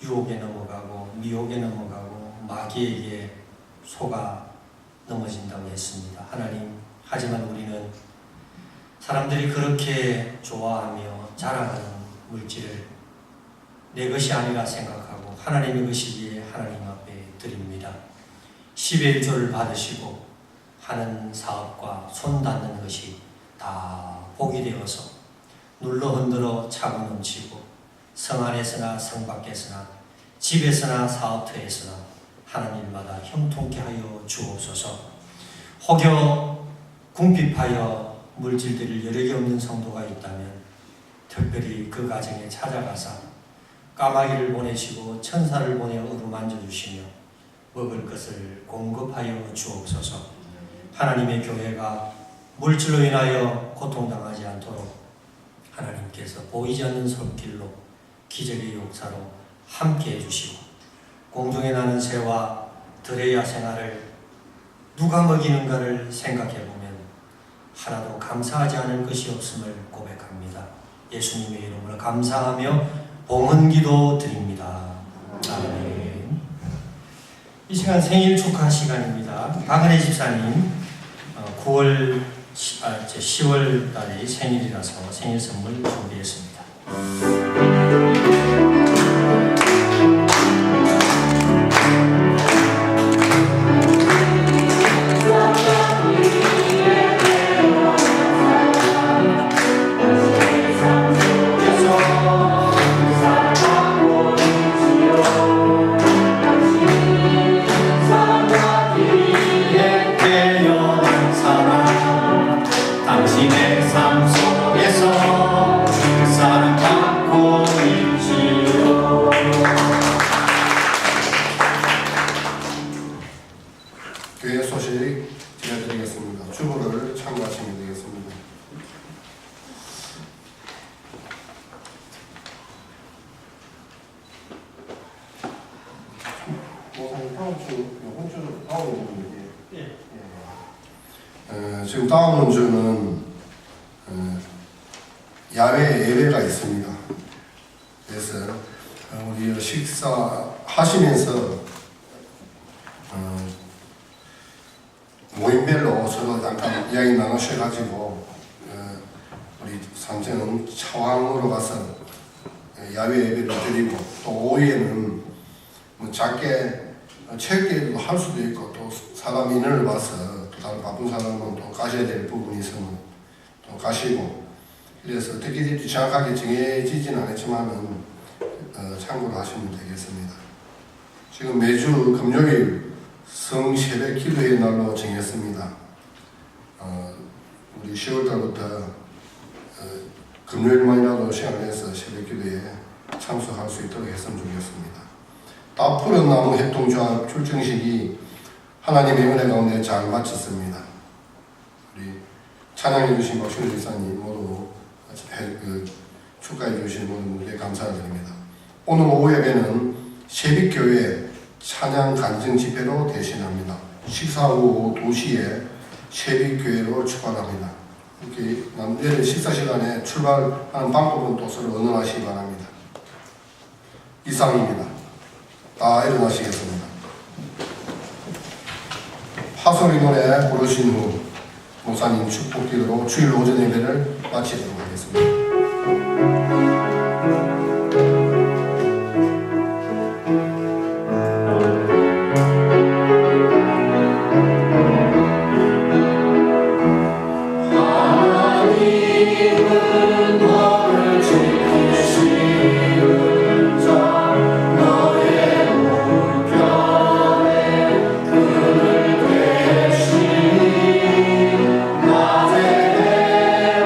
유혹에 넘어가고 미혹에 넘어가고 마귀에게 속아 넘어진다고 했습니다. 하나님, 하지만 우리는 사람들이 그렇게 좋아하며 자랑하는 물질을 내 것이 아니라 생각하고 하나님의 것이기에 하나님 앞에 드립니다. 10의 1조를 받으시고 하는 사업과 손 닿는 것이 다 복이 되어서 눌러 흔들어 차고 넘치고 성 안에서나 성 밖에서나 집에서나 사업터에서나 하는 일마다 형통케 하여 주옵소서. 혹여 궁핍하여 물질들을 여력이 없는 성도가 있다면 특별히 그 가정에 찾아가사 까마귀를 보내시고 천사를 보내 어루만져 주시며 먹을 것을 공급하여 주옵소서. 하나님의 교회가 물질로 인하여 고통당하지 않도록 하나님께서 보이지 않는 손길로 기적의 역사로 함께 해주시고 공중에 나는 새와 들의 야생아를 누가 먹이는가를 생각해보면 하나도 감사하지 않을 것이 없음을 고백합니다. 예수님의 이름으로 감사하며 봉헌기도 드립니다. 아멘. 이 시간 생일 축하 시간입니다. 박은혜 집사님 10월 달에 생일이라서 생일 선물 준비했습니다. 교회 소식 전해드리겠습니다. 주보를 참고하시면 되겠습니다. 지금 다음 주는 야외 예배가 있습니다. 그래서 우리 식사하시면서 모임별로 서로 잠깐 이야기 나누셔가지고 우리 삼성은 차왕으로 가서 야외 예배를 드리고 또 오후에는 뭐 작게 체육대회도 할 수도 있고 또 사람 인원을 봐서 또 다른 바쁜 사람은 또 가셔야 될 부분이 있으면 또 가시고 그래서 어떻게 될지 정확하게 정해지진 않았지만은 참고를 하시면 되겠습니다. 지금 매주 금요일 성새벽 기도의 날로 정했습니다. 우리 10월달부터 금요일만이라도 시간을 내서 새벽 기도에 참석할 수 있도록 했으면 좋겠습니다. 따푸른 나무 협동조합 출정식이 하나님의 은혜 가운데 잘 마쳤습니다. 우리 찬양해 주신 박순일 지사님 모두 축하해 주신 분들께 감사드립니다. 오늘 오후 예배는 새벽교회 찬양 간증 집회로 대신합니다. 식사 후 2시에 새벽교회로 출발합니다. 이렇게 내일 식사 시간에 출발하는 방법은 또 서로 의논하시기 바랍니다. 이상입니다. 다 일어나시겠습니다. 파소리 노래 부르신 후 목사님 축복기도로 주일 오전 예배를 마치도록 하겠습니다. 나의 대화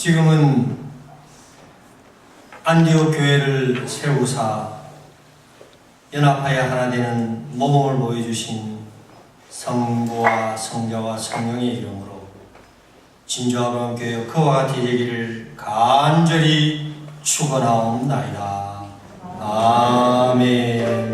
지금은 안디옥 교회를 세우사 연합하여 하나 되는 모범을 보여주신 성부와 성자와 성령의 이름으로 진주 아브라함 교회 그와 같이 되기를 간절히 축원하옵나이다. 아멘.